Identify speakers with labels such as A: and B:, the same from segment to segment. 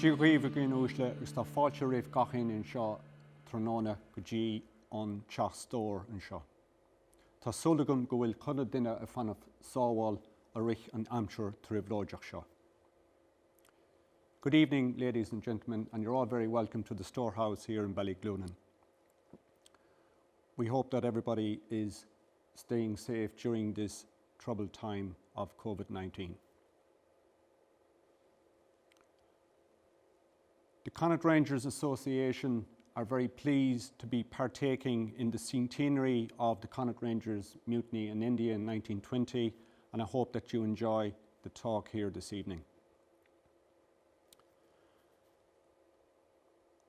A: Siúrgaíomh gúinúisle gus tá fáilte réamh gachin in seo tróna go dtí an teach stór an seo. Tá solagam go bhfuil chuna duine a fanamh sábháil a rith an amsir tríomhlóideach seo. Good evening, ladies and gentlemen, and you're all very welcome to the storehouse here in Ballyglunan. We hope that everybody is staying safe during this troubled time of COVID-19. The Connaught Rangers Association are very pleased to be partaking in the centenary of the Connaught Rangers Mutiny in India in 1920, and I hope that you enjoy the talk here this evening.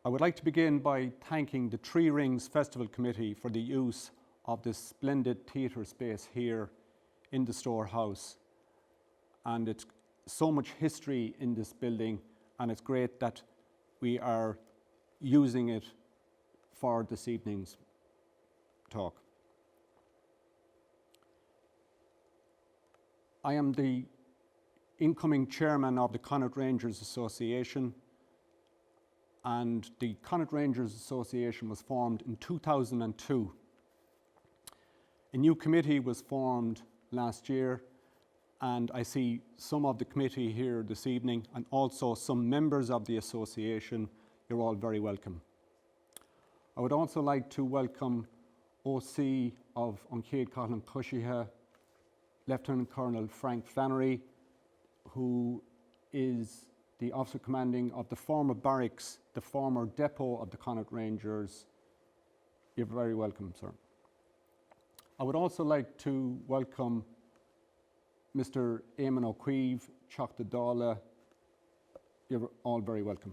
A: I would like to begin by thanking the Three Rings Festival Committee for the use of this splendid theatre space here in the storehouse. And it's so much history in this building, and it's great that we are using it for this evening's talk. I am the incoming chairman of the Connaught Rangers Association, and the Connaught Rangers Association was formed in 2002. A new committee was formed last year, and I see some of the committee here this evening and also some members of the association. You're all very welcome. I would also like to welcome OC of Uncéad Caithleán Cusithe, Lieutenant Colonel Frank Flannery, who is the officer commanding of the former barracks, the former depot of the Connaught Rangers. You're very welcome, sir. I would also like to welcome Mr. Eamon O'Keefe, Teachta Dála. You're all very welcome.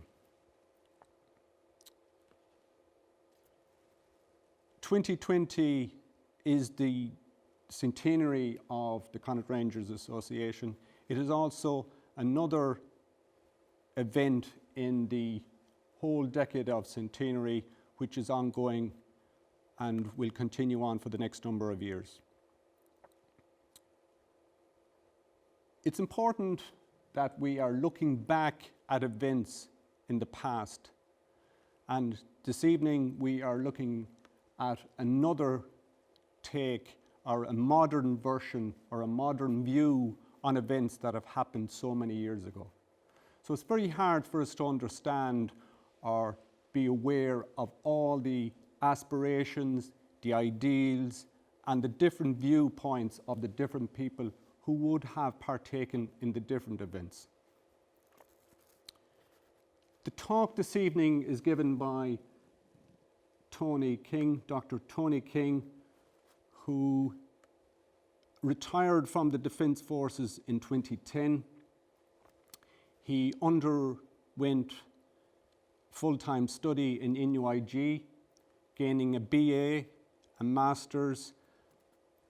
A: 2020 is the centenary of the Connaught Rangers Association. It is also another event in the whole decade of centenary, which is ongoing and will continue on for the next number of years. It's important that we are looking back at events in the past, and this evening we are looking at another take, or a modern version or a modern view on events that have happened so many years ago. So it's very hard for us to understand or be aware of all the aspirations, the ideals, and the different viewpoints of the different people who would have partaken in the different events. The talk this evening is given by Tony King, Dr. Tony King, who retired from the Defence Forces in 2010. He underwent full-time study in NUIG, gaining a BA, a Master's,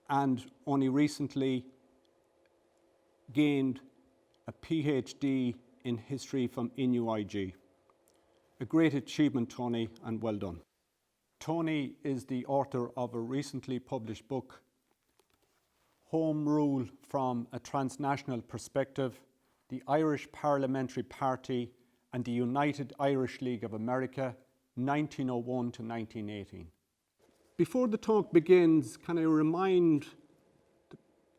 A: and only recently gained a PhD in history from NUIG. A great achievement, Tony, and well done. Tony is the author of a recently published book, Home Rule from a Transnational Perspective, the Irish Parliamentary Party and the United Irish League of America, 1901 to 1918. Before the talk begins, can I remind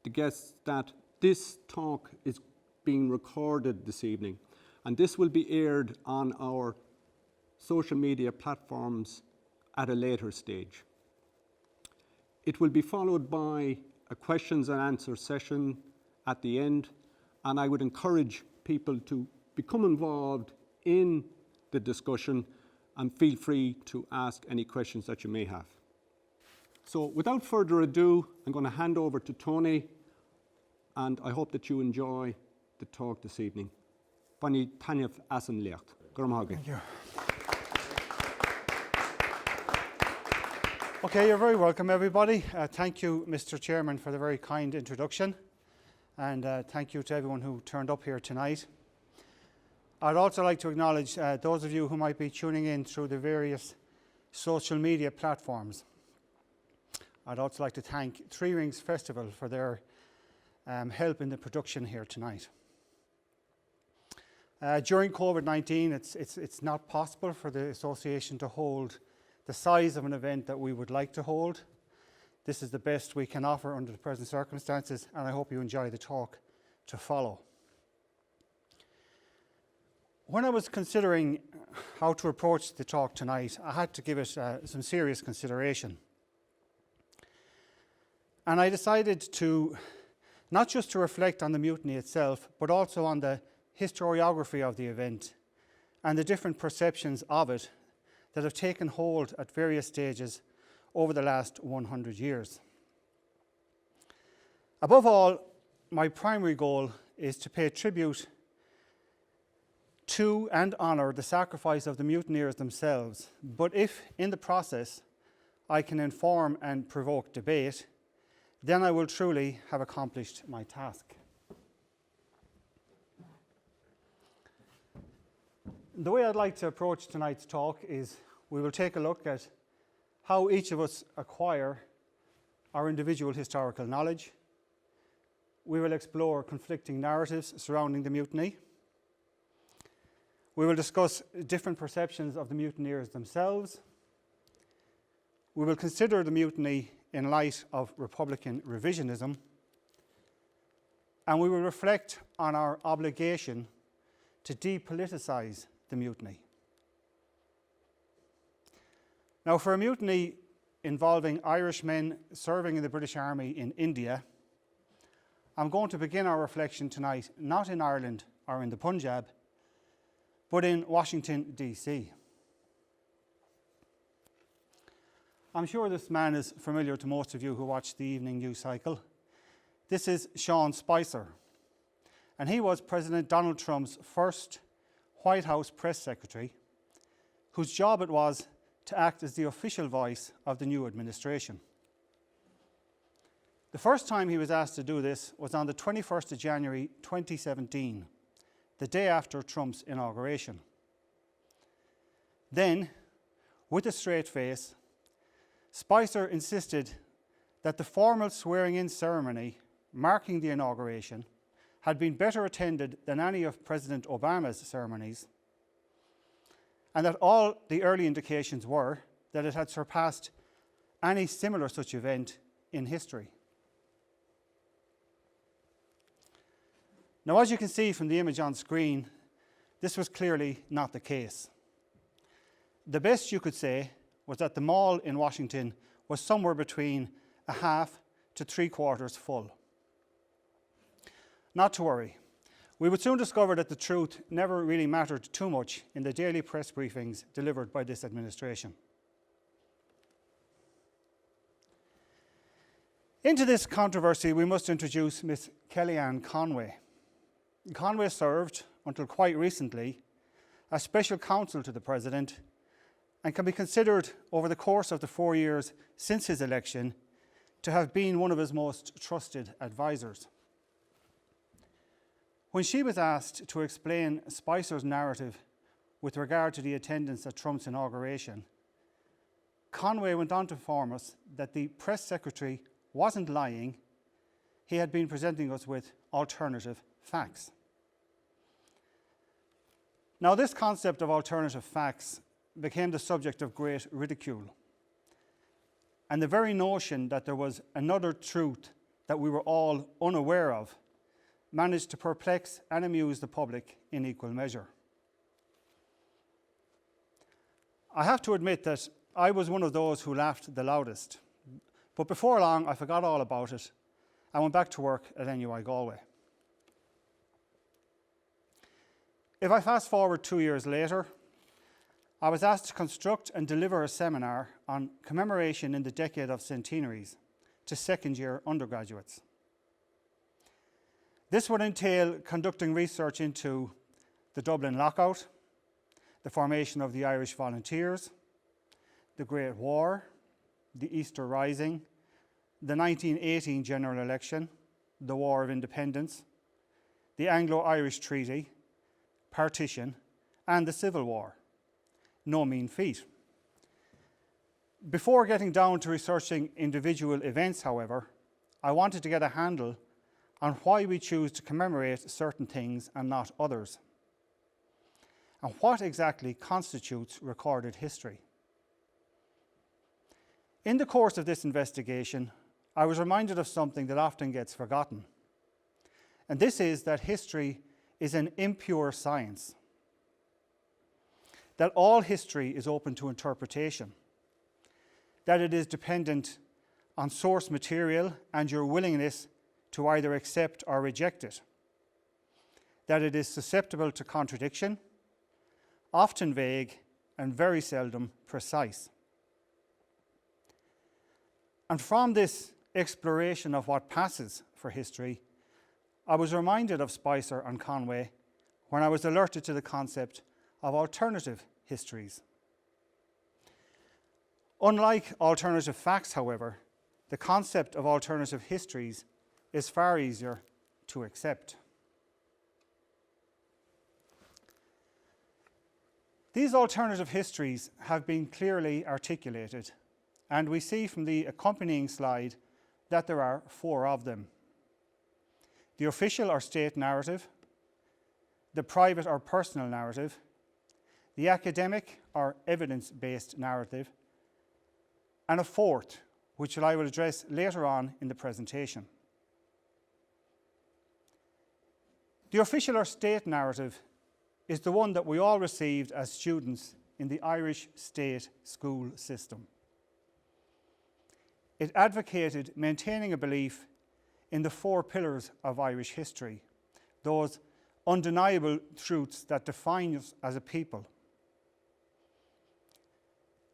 A: the guests that this talk is being recorded this evening, and this will be aired on our social media platforms at a later stage. It will be followed by a questions and answer session at the end, and I would encourage people to become involved in the discussion and feel free to ask any questions that you may have. So without further ado, I'm going to hand over to Tony, and I hope that you enjoy the talk this evening. Pani Tanyaf Asan Lecht.
B: Thank you. Okay, you're very welcome, everybody. Thank you, Mr. Chairman, for the very kind introduction, and thank you to everyone who turned up here tonight. I'd also like to acknowledge those of you who might be tuning in through the various social media platforms. I'd also like to thank Three Rings Festival for their help in the production here tonight. During COVID-19, it's not possible for the association to hold the size of an event that we would like to hold. This is the best we can offer under the present circumstances, and I hope you enjoy the talk to follow. When I was considering how to approach the talk tonight, I had to give it some serious consideration. And I decided to, not just to reflect on the mutiny itself, but also on the historiography of the event and the different perceptions of it that have taken hold at various stages over the last 100 years. Above all, my primary goal is to pay tribute to and honour the sacrifice of the mutineers themselves, but if in the process I can inform and provoke debate, then I will truly have accomplished my task. The way I'd like to approach tonight's talk is we will take a look at how each of us acquire our individual historical knowledge. We will explore conflicting narratives surrounding the mutiny. We will discuss different perceptions of the mutineers themselves. We will consider the mutiny in light of Republican revisionism. And we will reflect on our obligation to depoliticise the mutiny. Now, for a mutiny involving Irishmen serving in the British Army in India, I'm going to begin our reflection tonight not in Ireland or in the Punjab, but in Washington, D.C. I'm sure this man is familiar to most of you who watch the evening news cycle. This is Sean Spicer, and he was President Donald Trump's first White House press secretary, whose job it was to act as the official voice of the new administration. The first time he was asked to do this was on the 21st of January 2017, the day after Trump's inauguration. Then, with a straight face, Spicer insisted that the formal swearing-in ceremony marking the inauguration had been better attended than any of President Obama's ceremonies, and that all the early indications were that it had surpassed any similar such event in history. Now, as you can see from the image on screen, this was clearly not the case. The best you could say was that the mall in Washington was somewhere between a half to 3/4 full. Not to worry. We would soon discover that the truth never really mattered too much in the daily press briefings delivered by this administration. Into this controversy, we must introduce Miss Kellyanne Conway. Conway served, until quite recently, as special counsel to the President and can be considered, over the course of the 4 years since his election, to have been one of his most trusted advisors. When she was asked to explain Spicer's narrative with regard to the attendance at Trump's inauguration, Conway went on to inform us that the press secretary wasn't lying, he had been presenting us with alternative facts. Now, this concept of alternative facts became the subject of great ridicule. And the very notion that there was another truth that we were all unaware of managed to perplex and amuse the public in equal measure. I have to admit that I was one of those who laughed the loudest, but before long I forgot all about it and went back to work at NUI Galway. If I fast forward 2 years later, I was asked to construct and deliver a seminar on commemoration in the decade of centenaries to second-year undergraduates. This would entail conducting research into the Dublin lockout, the formation of the Irish Volunteers, the Great War, the Easter Rising, the 1918 general election, the War of Independence, the Anglo-Irish Treaty, partition, and the Civil War. No mean feat. Before getting down to researching individual events, however, I wanted to get a handle on why we choose to commemorate certain things and not others. and what exactly constitutes recorded history. In the course of this investigation, I was reminded of something that often gets forgotten, and this is that history is an impure science, that all history is open to interpretation, that it is dependent on source material and your willingness to either accept or reject it, that it is susceptible to contradiction, often vague and very seldom precise. And from this exploration of what passes for history, I was reminded of Spicer and Conway when I was alerted to the concept of alternative histories. Unlike alternative facts, however, the concept of alternative histories is far easier to accept. These alternative histories have been clearly articulated, and we see from the accompanying slide that there are 4 of them: the official or state narrative, the private or personal narrative, the academic or evidence-based narrative, and a 4th, which I will address later on in the presentation. The official or state narrative is the one that we all received as students in the Irish state school system. It advocated maintaining a belief in the 4 pillars of Irish history, those undeniable truths that define us as a people.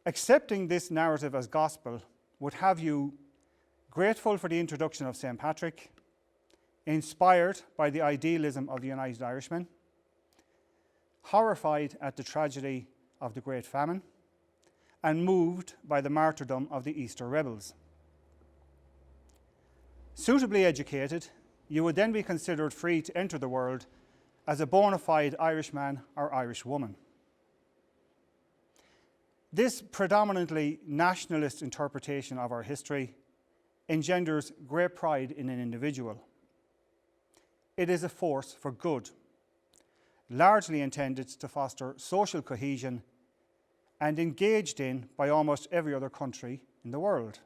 B: Accepting this narrative as gospel would have you grateful for the introduction of St. Patrick, inspired by the idealism of the United Irishmen, horrified at the tragedy of the Great Famine, and moved by the martyrdom of the Easter rebels. Suitably educated, you would then be considered free to enter the world as a bona fide Irishman or Irishwoman. This predominantly nationalist interpretation of our history engenders great pride in an individual. It is a force for good, largely intended to foster social cohesion and engaged in by almost every other country in the world.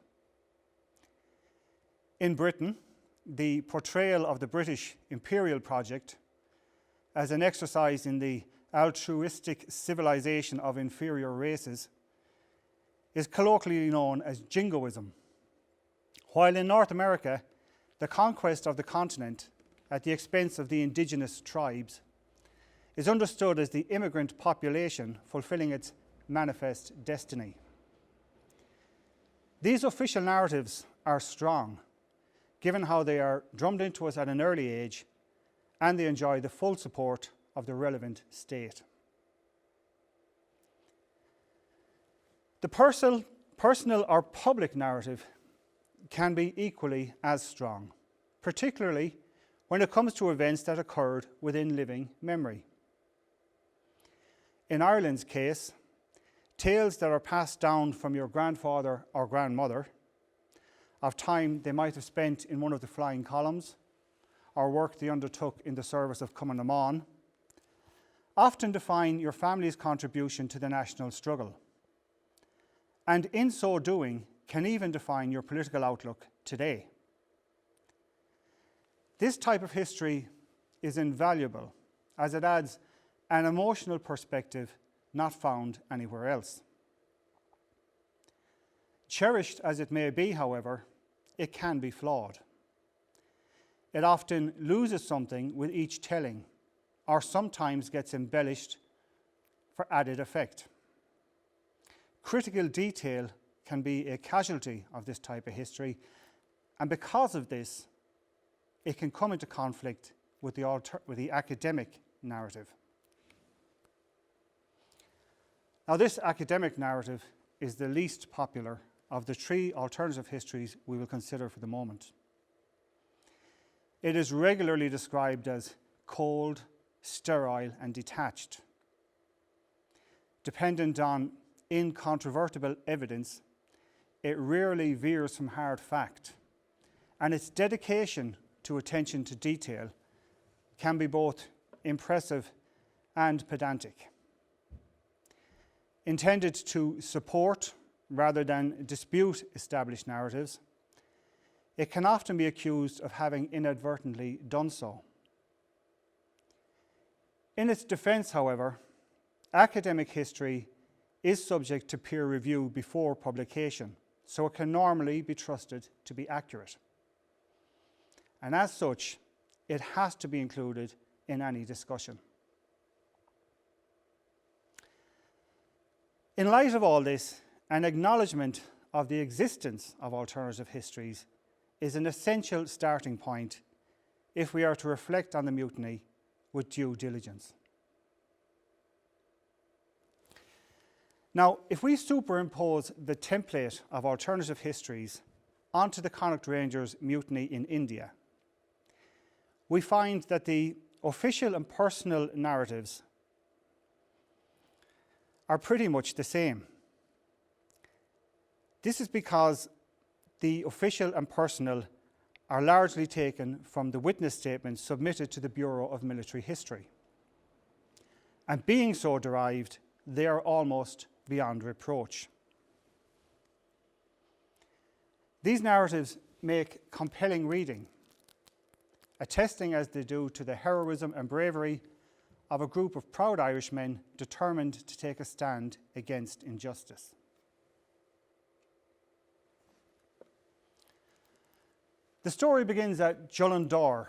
B: In Britain, the portrayal of the British imperial project as an exercise in the altruistic civilization of inferior races is colloquially known as jingoism, while in North America, the conquest of the continent at the expense of the indigenous tribes is understood as the immigrant population fulfilling its manifest destiny. These official narratives are strong, given how they are drummed into us at an early age, and they enjoy the full support of the relevant state. The personal or public narrative can be equally as strong, particularly when it comes to events that occurred within living memory. In Ireland's case, tales that are passed down from your grandfather or grandmother of time they might have spent in one of the flying columns or work they undertook in the service of Connaught often define your family's contribution to the national struggle, and in so doing can even define your political outlook today. This type of history is invaluable as it adds an emotional perspective not found anywhere else. Cherished as it may be, however, it can be flawed. It often loses something with each telling, or sometimes gets embellished for added effect. Critical detail can be a casualty of this type of history, and because of this, it can come into conflict with the academic narrative. Now, this academic narrative is the least popular of the 3 alternative histories we will consider for the moment. It is regularly described as cold, sterile, and detached. Dependent on incontrovertible evidence, it rarely veers from hard fact, and its dedication to attention to detail can be both impressive and pedantic. intended to support rather than dispute established narratives, it can often be accused of having inadvertently done so. In its defence, however, academic history is subject to peer review before publication, so it can normally be trusted to be accurate. And as such, it has to be included in any discussion. In light of all this, an acknowledgement of the existence of alternative histories is an essential starting point if we are to reflect on the mutiny with due diligence. Now, if we superimpose the template of alternative histories onto the Connaught Rangers Mutiny in India, we find that the official and personal narratives are pretty much the same. This is because the official and personal are largely taken from the witness statements submitted to the Bureau of Military History. And being so derived, they are almost beyond reproach. These narratives make compelling reading, attesting as they do to the heroism and bravery of a group of proud Irishmen determined to take a stand against injustice. The story begins at Jullundore,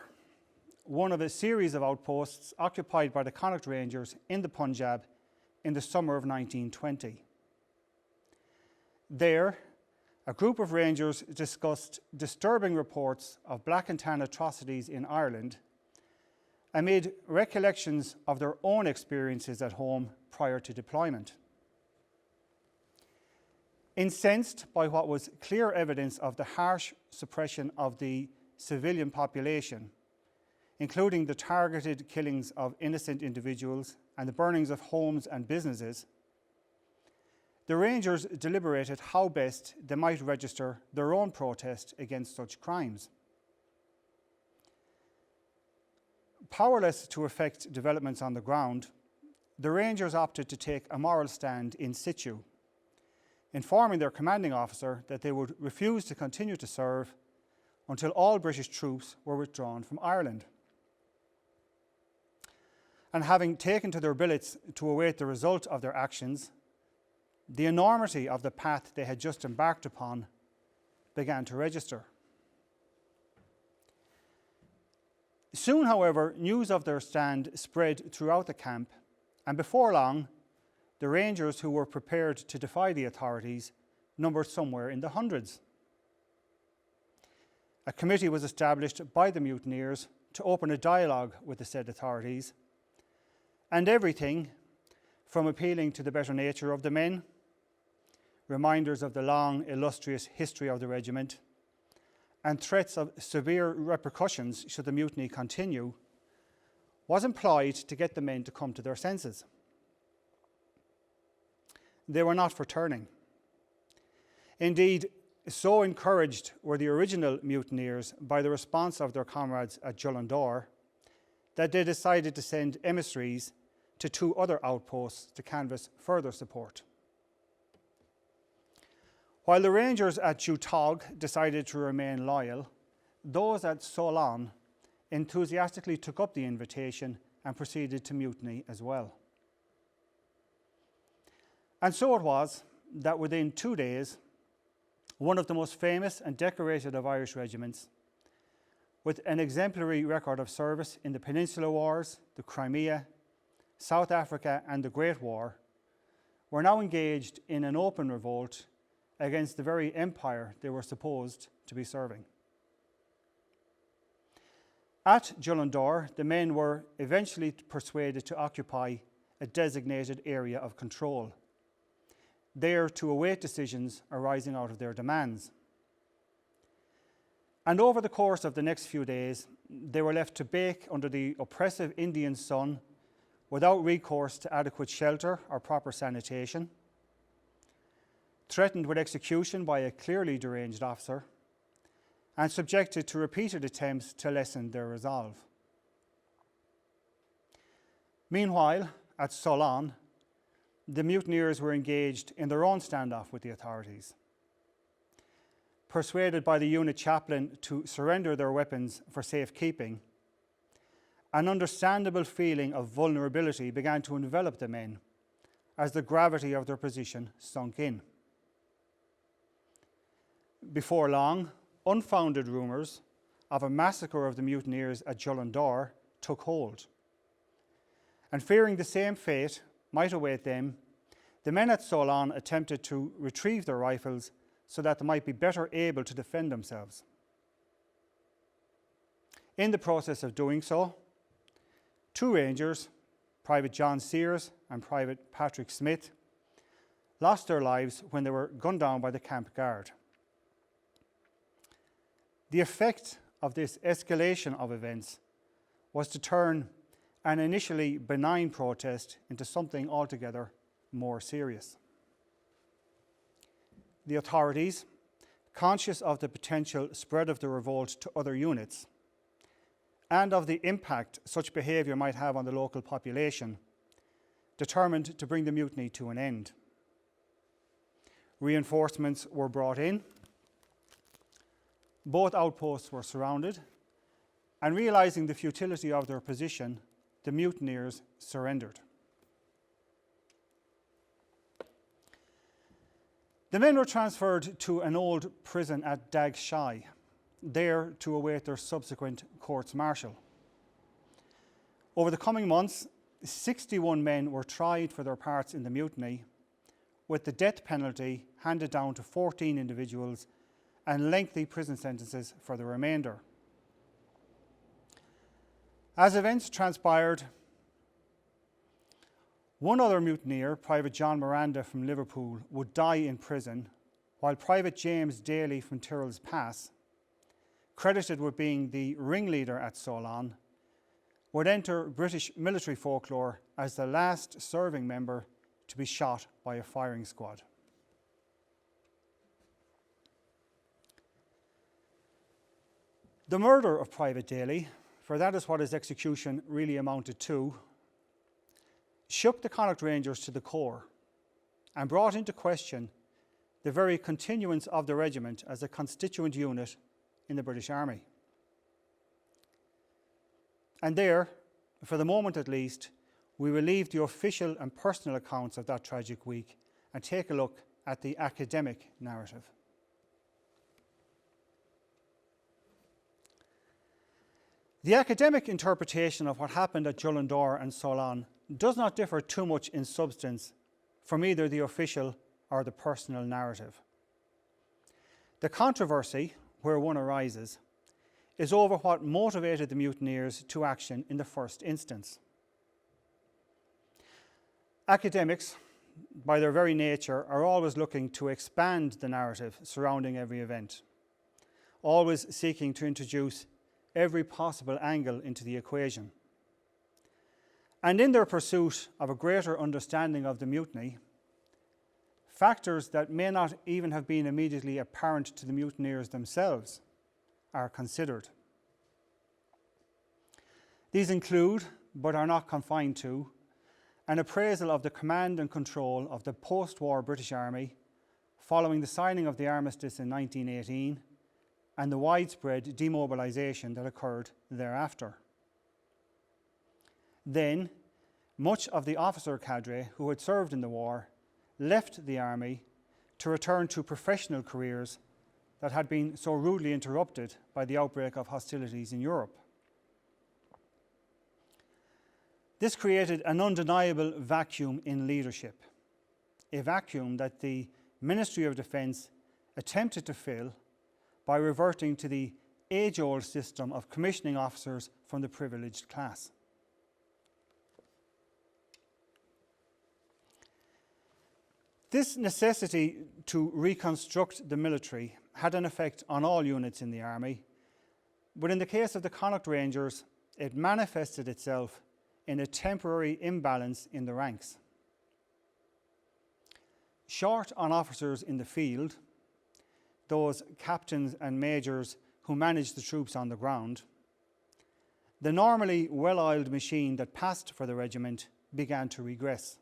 B: one of a series of outposts occupied by the Connaught Rangers in the Punjab in the summer of 1920. There, a group of Rangers discussed disturbing reports of black and tan atrocities in Ireland amid recollections of their own experiences at home prior to deployment. Incensed by what was clear evidence of the harsh suppression of the civilian population, including the targeted killings of innocent individuals and the burnings of homes and businesses, the Rangers deliberated how best they might register their own protest against such crimes. Powerless to affect developments on the ground, the Rangers opted to take a moral stand in situ, informing their commanding officer that they would refuse to continue to serve until all British troops were withdrawn from Ireland. And having taken to their billets to await the result of their actions, the enormity of the path they had just embarked upon began to register. Soon, however, news of their stand spread throughout the camp, and before long, the Rangers who were prepared to defy the authorities numbered somewhere in the hundreds. A committee was established by the mutineers to open a dialogue with the said authorities, and everything from appealing to the better nature of the men, reminders of the long, illustrious history of the regiment, and threats of severe repercussions should the mutiny continue, was employed to get the men to come to their senses. They were not for turning. Indeed, so encouraged were the original mutineers by the response of their comrades at Jullundore that they decided to send emissaries to 2 other outposts to canvass further support. While the Rangers at Jutog decided to remain loyal, those at Solon enthusiastically took up the invitation and proceeded to mutiny as well. And so it was that within 2 days, one of the most famous and decorated of Irish regiments, with an exemplary record of service in the Peninsular Wars, the Crimea, South Africa and the Great War, were now engaged in an open revolt against the very empire they were supposed to be serving. At Jullundore, the men were eventually persuaded to occupy a designated area of control, there to await decisions arising out of their demands. And over the course of the next few days, they were left to bake under the oppressive Indian sun without recourse to adequate shelter or proper sanitation, threatened with execution by a clearly deranged officer, and subjected to repeated attempts to lessen their resolve. Meanwhile, at Solon, the mutineers were engaged in their own standoff with the authorities. Persuaded by the unit chaplain to surrender their weapons for safekeeping, an understandable feeling of vulnerability began to envelop the men as the gravity of their position sunk in. Before long, unfounded rumours of a massacre of the mutineers at Jullundore took hold. And fearing the same fate might await them, the men at Solon attempted to retrieve their rifles so that they might be better able to defend themselves. In the process of doing so, 2 Rangers, Private John Sears and Private Patrick Smith, lost their lives when they were gunned down by the camp guard. The effect of this escalation of events was to turn an initially benign protest into something altogether more serious. The authorities, conscious of the potential spread of the revolt to other units and of the impact such behaviour might have on the local population, determined to bring the mutiny to an end. Reinforcements were brought in, both outposts were surrounded, and realising the futility of their position, the mutineers surrendered. The men were transferred to an old prison at Dagshy, there to await their subsequent courts-martial. Over the coming months, 61 men were tried for their parts in the mutiny, with the death penalty handed down to 14 individuals and lengthy prison sentences for the remainder. As events transpired, one other mutineer, Private John Miranda from Liverpool, would die in prison, while Private James Daly from Tyrrell's Pass, credited with being the ringleader at Solon, would enter British military folklore as the last serving member to be shot by a firing squad. The murder of Private Daly, for that is what his execution really amounted to, shook the Connaught Rangers to the core and brought into question the very continuance of the regiment as a constituent unit in the British Army. And there, for the moment at least, we will leave the official and personal accounts of that tragic week and take a look at the academic narrative. The academic interpretation of what happened at Jullundore and Solon does not differ too much in substance from either the official or the personal narrative. The controversy, where one arises, is over what motivated the mutineers to action in the first instance. Academics, by their very nature, are always looking to expand the narrative surrounding every event, always seeking to introduce every possible angle into the equation. And in their pursuit of a greater understanding of the mutiny, factors that may not even have been immediately apparent to the mutineers themselves are considered. These include, but are not confined to, an appraisal of the command and control of the post-war British Army following the signing of the armistice in 1918 and the widespread demobilisation that occurred thereafter. Then, much of the officer cadre who had served in the war left the army to return to professional careers that had been so rudely interrupted by the outbreak of hostilities in Europe. This created an undeniable vacuum in leadership, a vacuum that the Ministry of Defence attempted to fill by reverting to the age-old system of commissioning officers from the privileged class. This necessity to reconstruct the military had an effect on all units in the army, but in the case of the Connaught Rangers, it manifested itself in a temporary imbalance in the ranks. Short on officers in the field, those captains and majors who managed the troops on the ground, the normally well-oiled machine that passed for the regiment began to regress.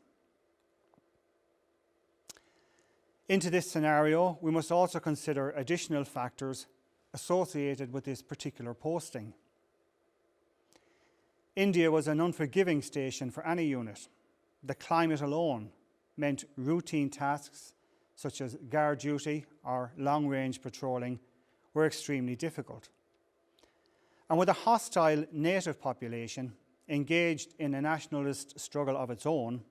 B: Into this scenario, we must also consider additional factors associated with this particular posting. India was an unforgiving station for any unit. The climate alone meant routine tasks such as guard duty or long-range patrolling were extremely difficult. And with a hostile native population engaged in a nationalist struggle of its own,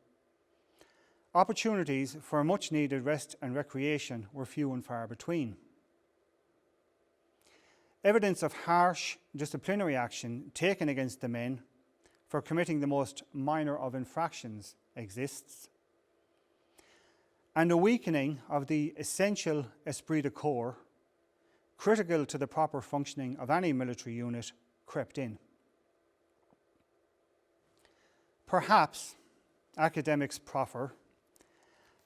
B: opportunities for much-needed rest and recreation were few and far between. Evidence of harsh disciplinary action taken against the men for committing the most minor of infractions exists, and a weakening of the essential esprit de corps, critical to the proper functioning of any military unit, crept in. Perhaps, academics proffer,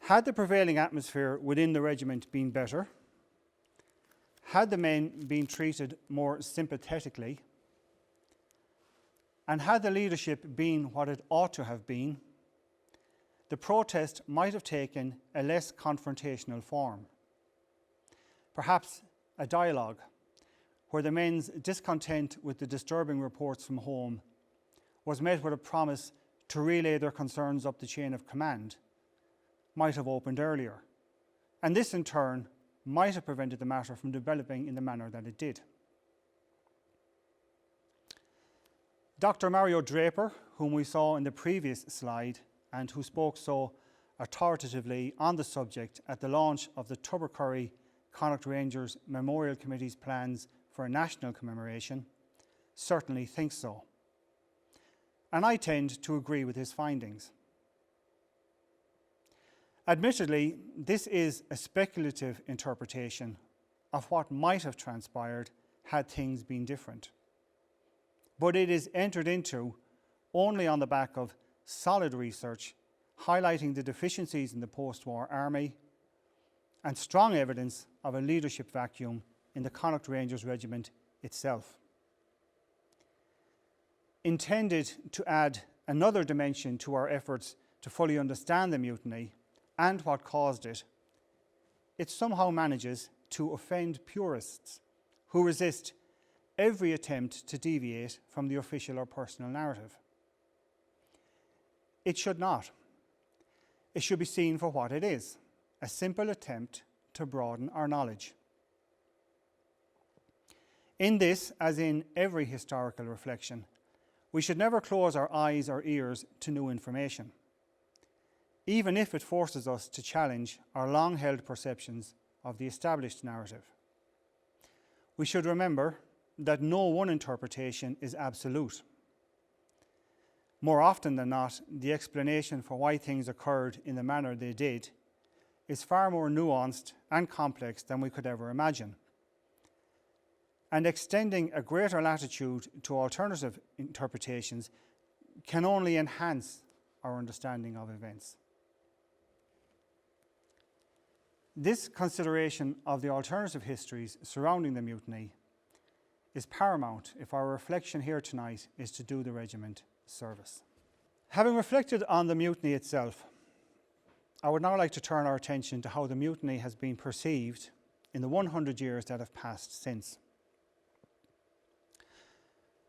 B: had the prevailing atmosphere within the regiment been better, had the men been treated more sympathetically, and had the leadership been what it ought to have been, the protest might have taken a less confrontational form. Perhaps a dialogue where the men's discontent with the disturbing reports from home was met with a promise to relay their concerns up the chain of command might have opened earlier, and this in turn might have prevented the matter from developing in the manner that it did. Dr. Mario Draper, whom we saw in the previous slide and who spoke so authoritatively on the subject at the launch of the Tubbercurry Connaught Rangers Memorial Committee's plans for a national commemoration, certainly thinks so. And I tend to agree with his findings. Admittedly, this is a speculative interpretation of what might have transpired had things been different. But it is entered into only on the back of solid research highlighting the deficiencies in the post-war army and strong evidence of a leadership vacuum in the Connaught Rangers Regiment itself. Intended to add another dimension to our efforts to fully understand the mutiny and what caused it, it somehow manages to offend purists who resist every attempt to deviate from the official or personal narrative. It should not. It should be seen for what it is, a simple attempt to broaden our knowledge. In this, as in every historical reflection, we should never close our eyes or ears to new information, even if it forces us to challenge our long-held perceptions of the established narrative. We should remember that no one interpretation is absolute. More often than not, the explanation for why things occurred in the manner they did is far more nuanced and complex than we could ever imagine. And extending a greater latitude to alternative interpretations can only enhance our understanding of events. This consideration of the alternative histories surrounding the mutiny is paramount if our reflection here tonight is to do the regiment service. Having reflected on the mutiny itself, I would now like to turn our attention to how the mutiny has been perceived in the 100 years that have passed since.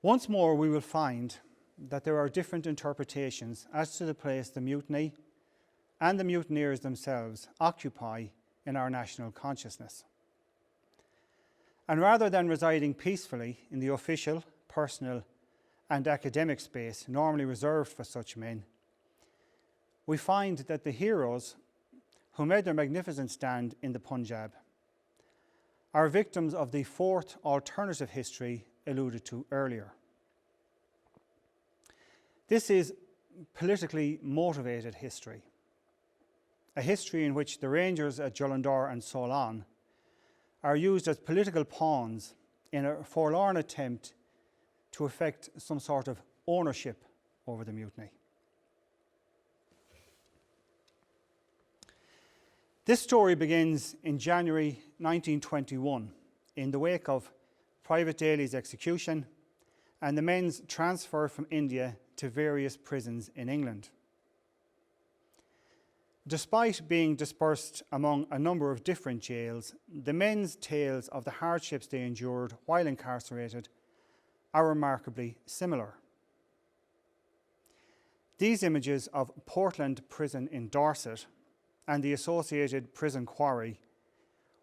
B: Once more, we will find that there are different interpretations as to the place the mutiny and the mutineers themselves occupy in our national consciousness. And rather than residing peacefully in the official, personal, and academic space normally reserved for such men, we find that the heroes who made their magnificent stand in the Punjab are victims of the fourth alternative history alluded to earlier. This is politically motivated history, a history in which the Rangers at Jullundar and Solon are used as political pawns in a forlorn attempt to effect some sort of ownership over the mutiny. This story begins in January 1921 in the wake of Private Daly's execution and the men's transfer from India to various prisons in England. Despite being dispersed among a number of different jails, the men's tales of the hardships they endured while incarcerated are remarkably similar. These images of Portland Prison in Dorset and the associated prison quarry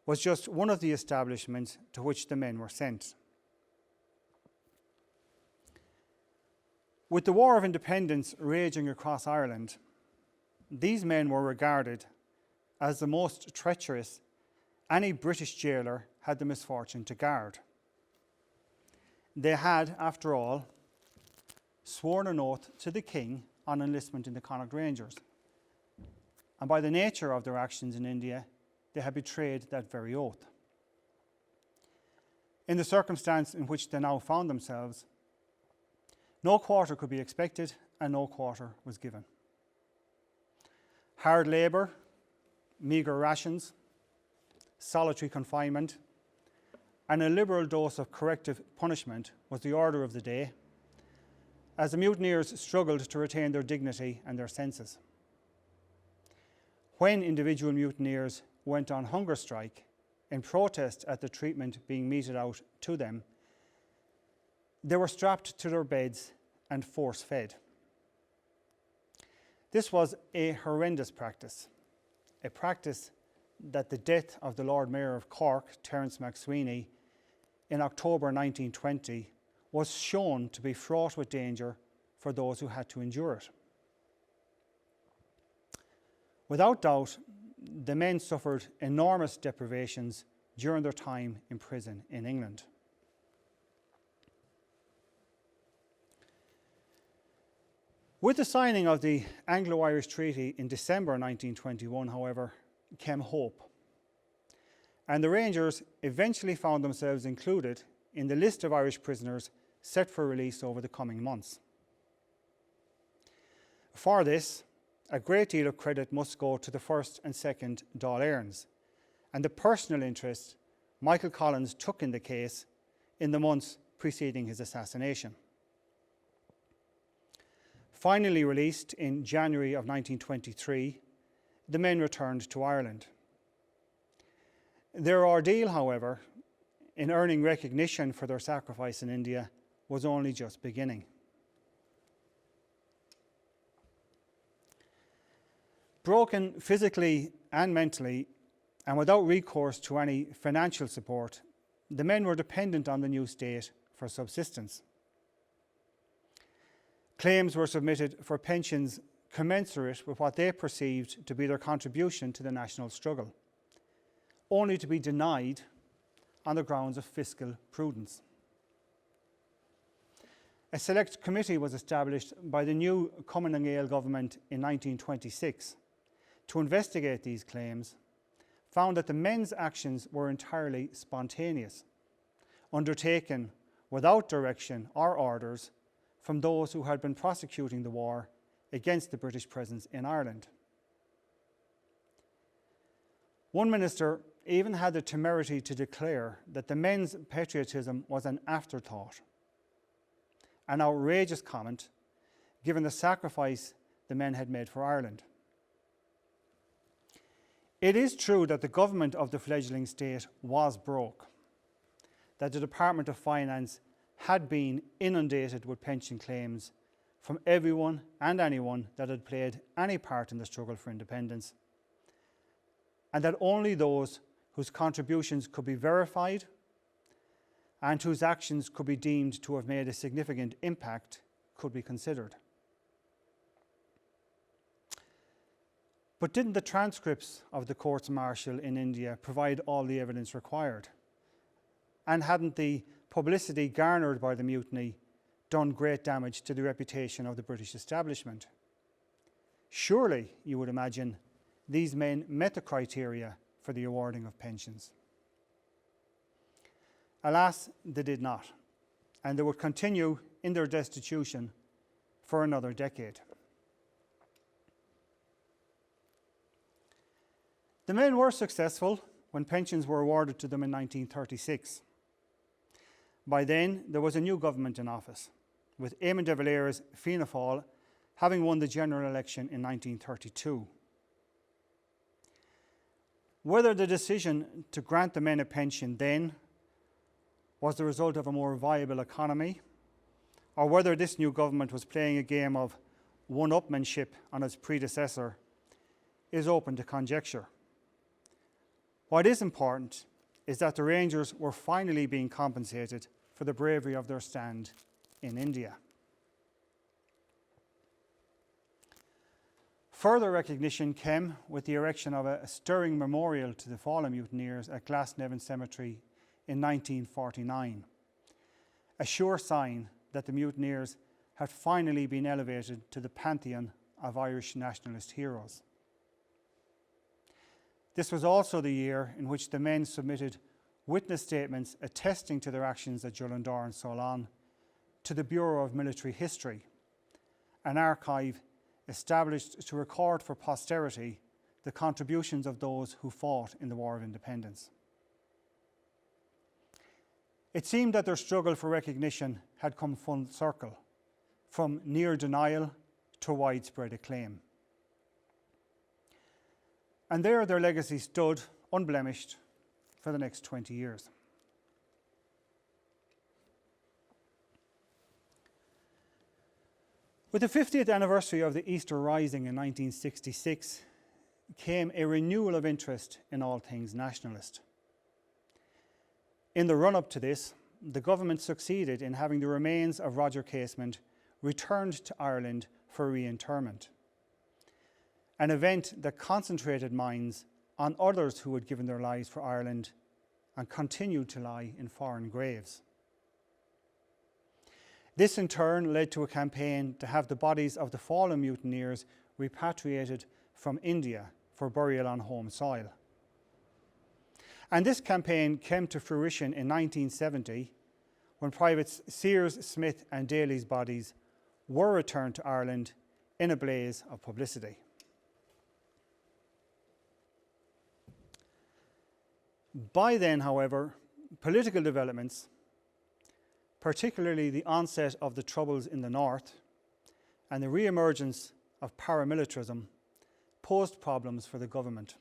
B: was just one of the establishments to which the men were sent. With the War of Independence raging across Ireland, these men were regarded as the most treacherous any British jailer had the misfortune to guard. They had, after all, sworn an oath to the King on enlistment in the Connaught Rangers, and by the nature of their actions in India, they had betrayed that very oath. In the circumstance in which they now found themselves, no quarter could be expected and no quarter was given. Hard labour, meagre rations, solitary confinement, and a liberal dose of corrective punishment was the order of the day, as the mutineers struggled to retain their dignity and their senses. When individual mutineers went on hunger strike in protest at the treatment being meted out to them, they were strapped to their beds and force-fed. This was a horrendous practice, a practice that the death of the Lord Mayor of Cork, Terence MacSweeney, in October 1920 was shown to be fraught with danger for those who had to endure it. Without doubt, the men suffered enormous deprivations during their time in prison in England. With the signing of the Anglo-Irish Treaty in December 1921, however, came hope, and the Rangers eventually found themselves included in the list of Irish prisoners set for release over the coming months. For this, a great deal of credit must go to the 1st and 2nd Dáil Éireanns and the personal interest Michael Collins took in the case in the months preceding his assassination. Finally released in January of 1923, the men returned to Ireland. Their ordeal, however, in earning recognition for their sacrifice in India was only just beginning. Broken physically and mentally, and without recourse to any financial support, the men were dependent on the new state for subsistence. Claims were submitted for pensions commensurate with what they perceived to be their contribution to the national struggle, only to be denied on the grounds of fiscal prudence. A select committee was established by the new Cumann Gael government in 1926 to investigate these claims, found that the men's actions were entirely spontaneous, undertaken without direction or orders from those who had been prosecuting the war against the British presence in Ireland. One minister even had the temerity to declare that the men's patriotism was an afterthought, an outrageous comment given the sacrifice the men had made for Ireland. It is true that the government of the fledgling state was broke, that the Department of Finance had been inundated with pension claims from everyone and anyone that had played any part in the struggle for independence, and that only those whose contributions could be verified and whose actions could be deemed to have made a significant impact could be considered. But didn't the transcripts of the courts martial in India provide all the evidence required? And hadn't the publicity garnered by the mutiny done great damage to the reputation of the British establishment? Surely, you would imagine, these men met the criteria for the awarding of pensions. Alas, they did not, and they would continue in their destitution for another decade. The men were successful when pensions were awarded to them in 1936. By then, there was a new government in office, with Eamon de Valera's Fianna Fáil having won the general election in 1932. Whether the decision to grant the men a pension then was the result of a more viable economy, or whether this new government was playing a game of one-upmanship on its predecessor, is open to conjecture. What is important is that the Rangers were finally being compensated for the bravery of their stand in India. Further recognition came with the erection of a stirring memorial to the fallen mutineers at Glasnevin Cemetery in 1949, a sure sign that the mutineers had finally been elevated to the pantheon of Irish nationalist heroes. This was also the year in which the men submitted witness statements attesting to their actions at Jullandore and Solon to the Bureau of Military History, an archive established to record for posterity the contributions of those who fought in the War of Independence. It seemed that their struggle for recognition had come full circle, from near denial to widespread acclaim. And there their legacy stood, unblemished, for the next 20 years. With the 50th anniversary of the Easter Rising in 1966 came a renewal of interest in all things nationalist. In the run-up to this, the government succeeded in having the remains of Roger Casement returned to Ireland for reinterment, an event that concentrated minds on others who had given their lives for Ireland and continued to lie in foreign graves. This in turn led to a campaign to have the bodies of the fallen mutineers repatriated from India for burial on home soil. And this campaign came to fruition in 1970 when Privates Sears, Smith and Daly's bodies were returned to Ireland in a blaze of publicity. By then, however, political developments, particularly the onset of the Troubles in the North and the re-emergence of paramilitarism, posed problems for the government.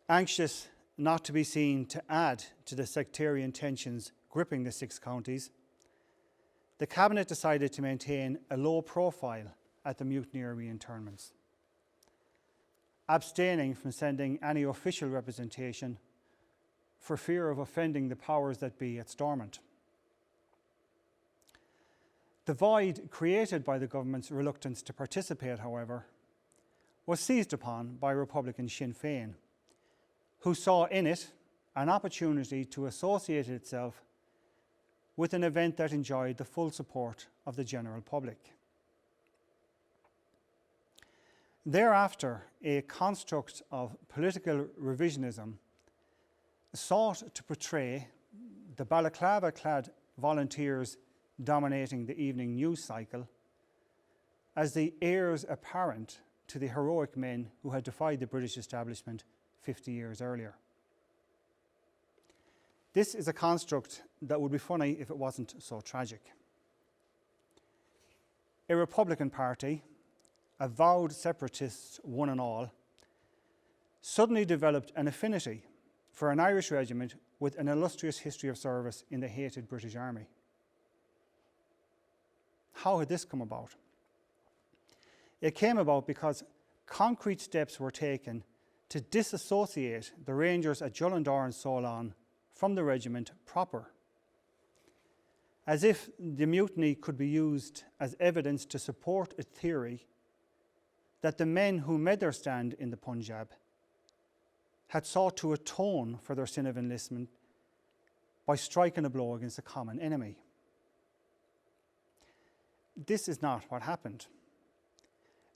B: Anxious not to be seen to add to the sectarian tensions gripping the 6 counties, the Cabinet decided to maintain a low profile at the mutineer reinterments, abstaining from sending any official representation for fear of offending the powers that be at Stormont. The void created by the government's reluctance to participate, however, was seized upon by Republican Sinn Féin, who saw in it an opportunity to associate itself with an event that enjoyed the full support of the general public. Thereafter, a construct of political revisionism sought to portray the balaclava-clad volunteers dominating the evening news cycle as the heirs apparent to the heroic men who had defied the British establishment 50 years earlier. This is a construct that would be funny if it wasn't so tragic. A Republican Party, avowed separatists one and all, suddenly developed an affinity for an Irish regiment with an illustrious history of service in the hated British Army. How had this come about? It came about because concrete steps were taken to disassociate the Rangers at Jullandore and Solon from the regiment proper, as if the mutiny could be used as evidence to support a theory that the men who made their stand in the Punjab had sought to atone for their sin of enlistment by striking a blow against a common enemy. This is not what happened.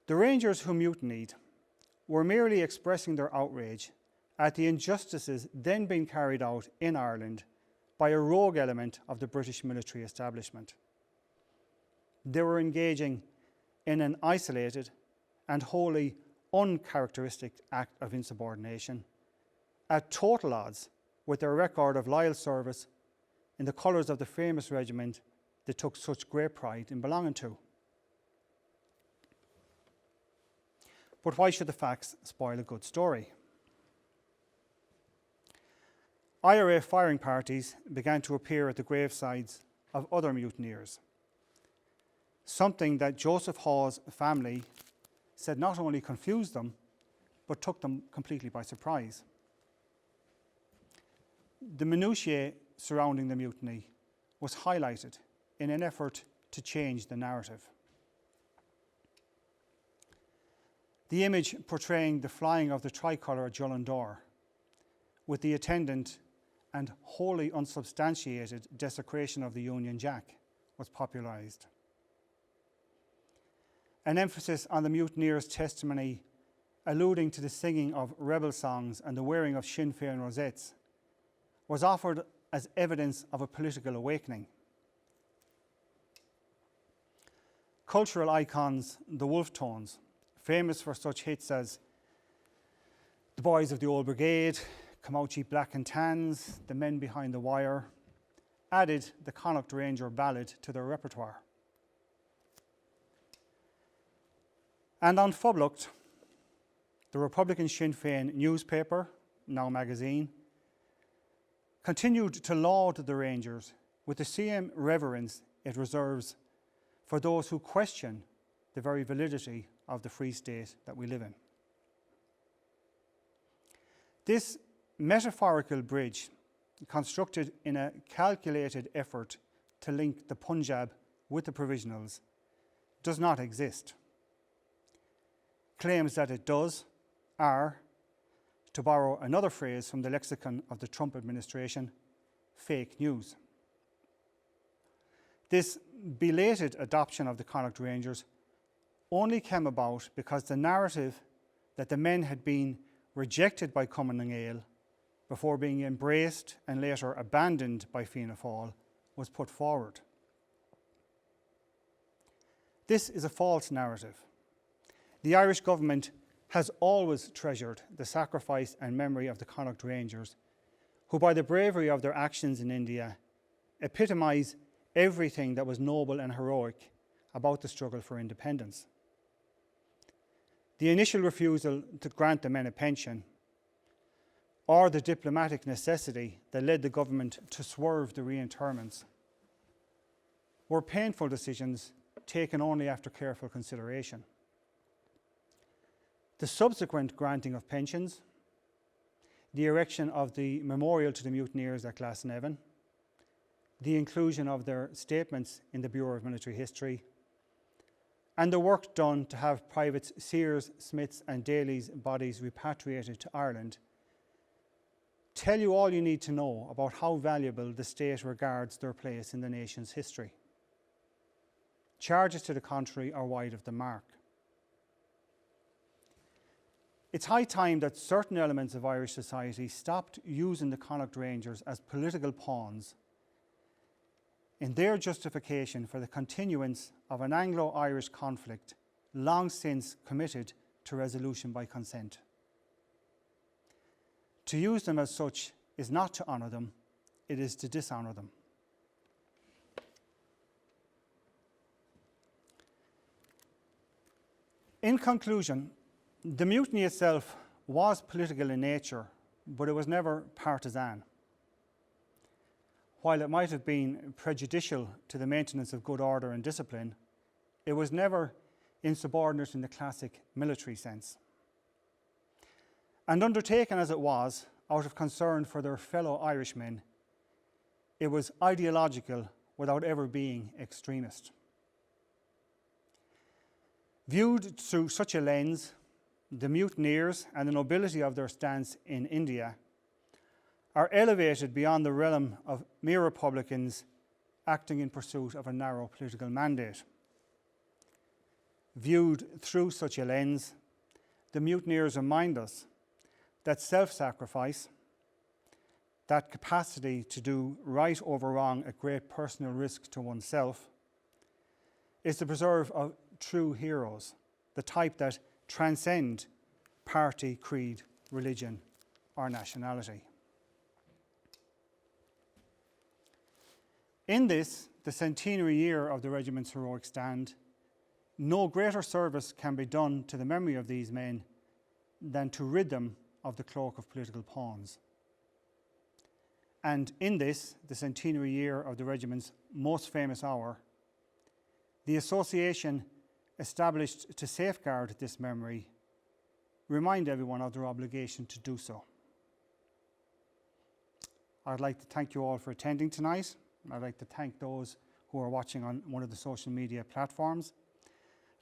B: The Rangers who mutinied were merely expressing their outrage at the injustices then being carried out in Ireland by a rogue element of the British military establishment. They were engaging in an isolated and wholly uncharacteristic act of insubordination, at total odds with their record of loyal service in the colours of the famous regiment they took such great pride in belonging to. But why should the facts spoil a good story? C.R.A. firing parties began to appear at the gravesides of other mutineers, something that Joseph Hawes' family said not only confused them, but took them completely by surprise. The minutiae surrounding the mutiny was highlighted in an effort to change the narrative. The image portraying the flying of the tricolour at Jullundore, with the attendant and wholly unsubstantiated desecration of the Union Jack, was popularised. An emphasis on the mutineers' testimony alluding to the singing of rebel songs and the wearing of Sinn Féin rosettes was offered as evidence of a political awakening. Cultural icons, the Wolfe Tones, famous for such hits as The Boys of the Old Brigade, Comanche Black and Tans, The Men Behind the Wire, added the Connaught Ranger ballad to their repertoire. And on Phoblacht, the Republican Sinn Féin newspaper, now magazine, continued to laud the Rangers with the same reverence it reserves for those who question the very validity of the free state that we live in. This metaphorical bridge, constructed in a calculated effort to link the Punjab with the provisionals, does not exist. Claims that it does are, to borrow another phrase from the lexicon of the Trump administration, fake news. This belated adoption of the Connaught Rangers only came about because the narrative that the men had been rejected by Cumann na nGaedheal before being embraced and later abandoned by Fianna Fáil was put forward. This is a false narrative. The Irish government has always treasured the sacrifice and memory of the Connaught Rangers, who by the bravery of their actions in India epitomise everything that was noble and heroic about the struggle for independence. The initial refusal to grant the men a pension, or the diplomatic necessity that led the government to swerve the reinterments, were painful decisions taken only after careful consideration. The subsequent granting of pensions, the erection of the memorial to the mutineers at Glasnevin, the inclusion of their statements in the Bureau of Military History, and the work done to have Privates Sears, Smiths and Daly's bodies repatriated to Ireland tell you all you need to know about how valuable the state regards their place in the nation's history. Charges to the contrary are wide of the mark. It's high time that certain elements of Irish society stopped using the Connaught Rangers as political pawns in their justification for the continuance of an Anglo-Irish conflict long since committed to resolution by consent. To use them as such is not to honour them, it is to dishonour them. In conclusion, the mutiny itself was political in nature, but it was never partisan. While it might have been prejudicial to the maintenance of good order and discipline, it was never insubordinate in the classic military sense. And undertaken as it was, out of concern for their fellow Irishmen, it was ideological without ever being extremist. Viewed through such a lens, the mutineers and the nobility of their stance in India are elevated beyond the realm of mere republicans acting in pursuit of a narrow political mandate. Viewed through such a lens, the mutineers remind us that self-sacrifice, that capacity to do right over wrong at great personal risk to oneself, is the preserve of true heroes, the type that transcend party, creed, religion, or nationality. In this, the centenary year of the regiment's heroic stand, no greater service can be done to the memory of these men than to rid them of the cloak of political pawns. And in this, the centenary year of the regiment's most famous hour, the association established to safeguard this memory remind everyone of their obligation to do so. I'd like to thank you all for attending tonight. I'd like to thank those who are watching on one of the social media platforms.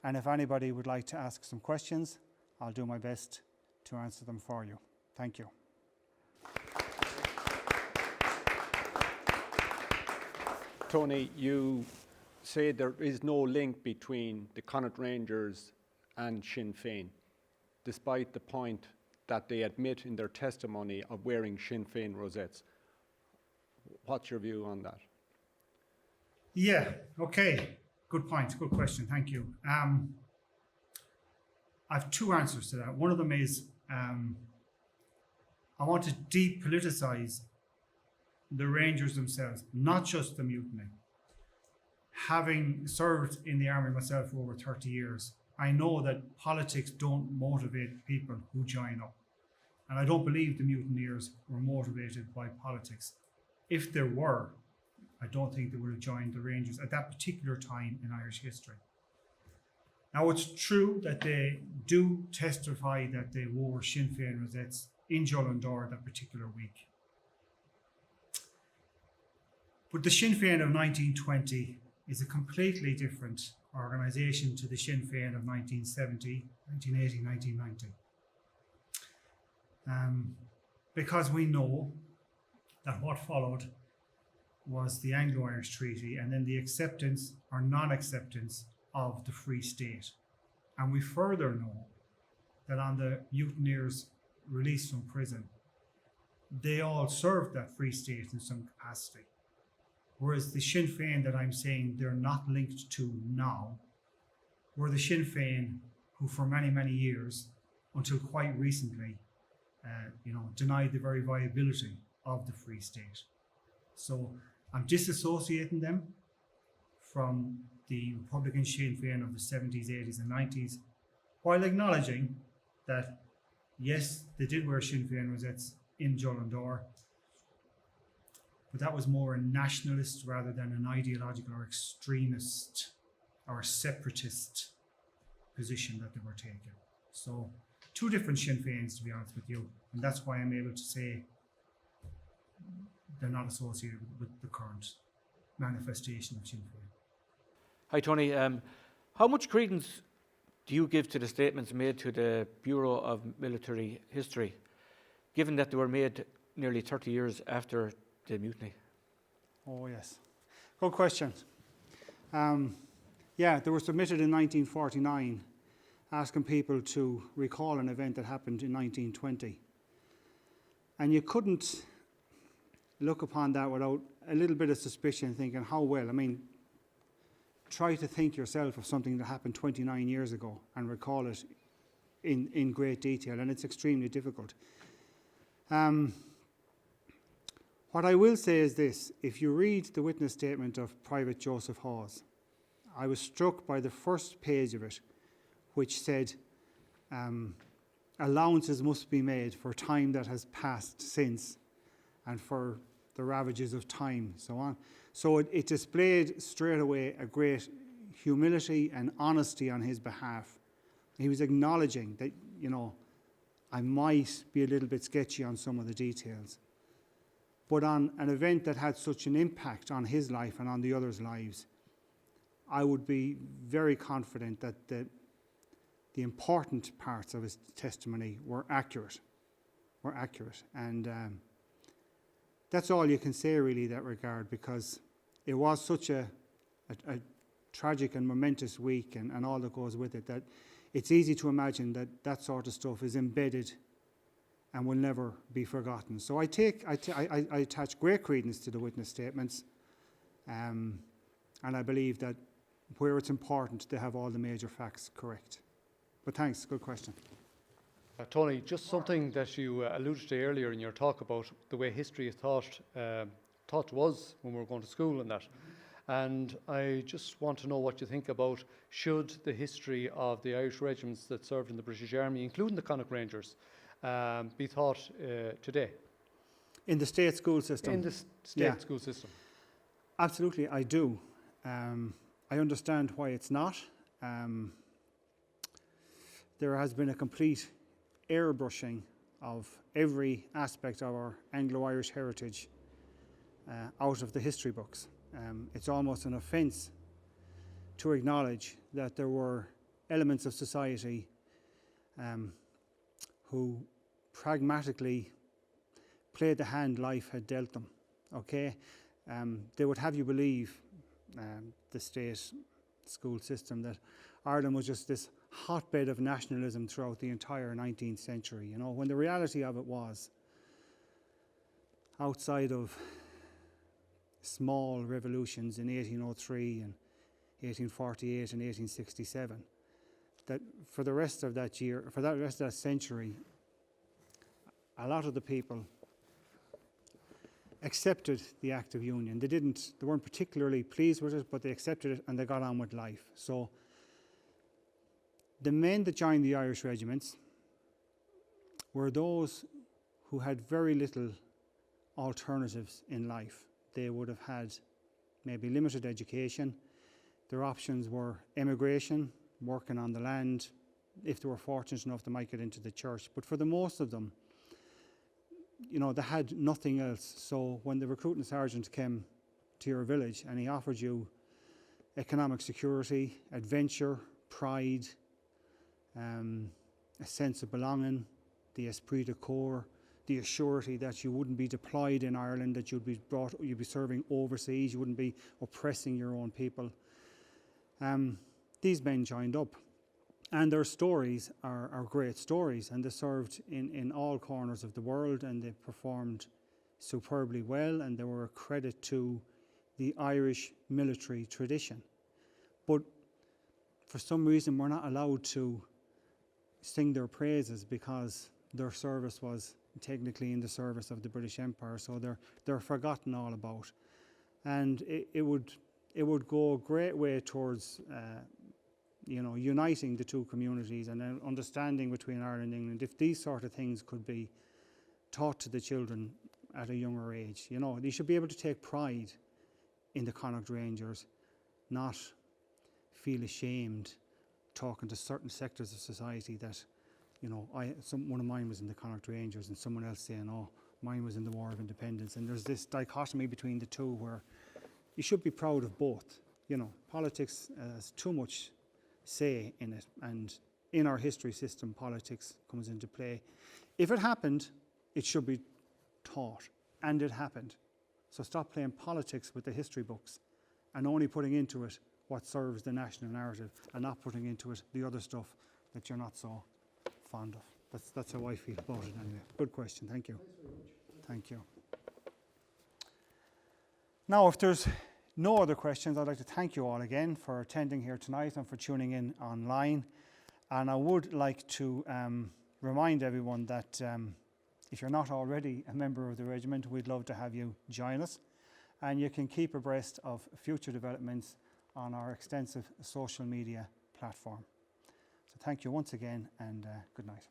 B: And if anybody would like to ask some questions, I'll do my best to answer them for you. Thank you.
A: Tony, you say there is no link between the Connaught Rangers and Sinn Féin, despite the point that they admit in their testimony of wearing Sinn Féin rosettes. What's your view on that?
B: Yeah, okay. Good point, good question, thank you. I have two answers to that. One of them is I want to depoliticise the Rangers themselves, not just the mutiny. Having served in the army myself for over 30 years, I know that politics don't motivate people who join up. And I don't believe the mutineers were motivated by politics. If there were, I don't think they would have joined the Rangers at that particular time in Irish history. Now, it's true that they do testify that they wore Sinn Féin rosettes in Jullundore that particular week. But the Sinn Féin of 1920 is a completely different organisation to the Sinn Féin of 1970, 1980, 1990. Because we know that what followed was the Anglo-Irish Treaty and then the acceptance or non-acceptance of the Free State. And we further know that on the mutineers released from prison, they all served that Free State in some capacity. Whereas the Sinn Féin that I'm saying they're not linked to now were the Sinn Féin who for many, many years, until quite recently, denied the very viability of the Free State. So I'm disassociating them from the Republican Sinn Féin of the 70s, 80s and 90s, while acknowledging that, yes, they did wear Sinn Féin rosettes in Jullundore, but that was more a nationalist rather than an ideological or extremist or separatist position that they were taking. So two different Sinn Féins, to be honest with you, and that's why I'm able to say they're not associated with the current manifestation of Sinn Féin.
C: Hi Tony, how much credence do you give to the statements made to the Bureau of Military History, given that they were made nearly 30 years after the mutiny?
B: Oh yes, good question. They were submitted in 1949, asking people to recall an event that happened in 1920. And you couldn't look upon that without a little bit of suspicion, thinking, how well? I mean, try to think yourself of something that happened 29 years ago and recall it in great detail, and it's extremely difficult. What I will say is this: if you read the witness statement of Private Joseph Hawes, I was struck by the first page of it, which said allowances must be made for time that has passed since and for the ravages of time, so on. So it displayed straight away a great humility and honesty on his behalf. He was acknowledging that, I might be a little bit sketchy on some of the details, but on an event that had such an impact on his life and on the others' lives, I would be very confident that the important parts of his testimony were accurate. And that's all you can say really in that regard, because it was such a tragic and momentous week and all that goes with it, that it's easy to imagine that that sort of stuff is embedded and will never be forgotten. So I attach great credence to the witness statements, and I believe that where it's important, they have all the major facts correct. But thanks, good question.
D: Tony, just something that you alluded to earlier in your talk about the way history is taught to us when we were going to school and that. And I just want to know what you think about, should the history of the Irish regiments that served in the British Army, including the Connaught Rangers, be taught today
B: In the state school system?
D: in the state school system?
B: Absolutely, I do. I understand why it's not. There has been a complete airbrushing of every aspect of our Anglo-Irish heritage out of the history books. It's almost an offence to acknowledge that there were elements of society who pragmatically played the hand life had dealt them. Okay, they would have you believe, the state school system, that Ireland was just this hotbed of nationalism throughout the entire 19th century, you know, when the reality of it was, outside of small revolutions in 1803 and 1848 and 1867, that for the rest of that year, for that rest of that century, a lot of the people accepted the Act of Union. They weren't particularly pleased with it, but they accepted it and they got on with life. So the men that joined the Irish regiments were those who had very little alternatives in life. They would have had maybe limited education. Their options were emigration, working on the land. If they were fortunate enough, they might get into the church. But for the most of them, you know, they had nothing else. So when the recruiting sergeant came to your village and he offered you economic security, adventure, pride, a sense of belonging, the esprit de corps, the assurity that you wouldn't be deployed in Ireland, that you'd be serving overseas, you wouldn't be oppressing your own people. These men joined up, and their stories are great stories, and they served in all corners of the world, and they performed superbly well, and they were a credit to the Irish military tradition. But for some reason, we're not allowed to sing their praises because their service was technically in the service of the British Empire, so they're forgotten all about. And it would go a great way towards you know, uniting the two communities and an understanding between Ireland and England if these sort of things could be taught to the children at a younger age. You know, they should be able to take pride in the Connaught Rangers, not feel ashamed talking to certain sectors of society that, you know, one of mine was in the Connaught Rangers and someone else saying, oh, mine was in the War of Independence. And there's this dichotomy between the two where you should be proud of both. You know, politics has too much say in it, and in our history system, politics comes into play. If it happened, it should be taught, and it happened. So stop playing politics with the history books and only putting into it what serves the national narrative and not putting into it the other stuff that you're not so fond of. That's how I feel about it anyway. Good question, thank you. Thank you. Now, if there's no other questions, I'd like to thank you all again for attending here tonight and for tuning in online. And I would like to remind everyone that if you're not already a member of the regiment, we'd love to have you join us. And you can keep abreast of future developments on our extensive social media platform. So thank you once again, and good night.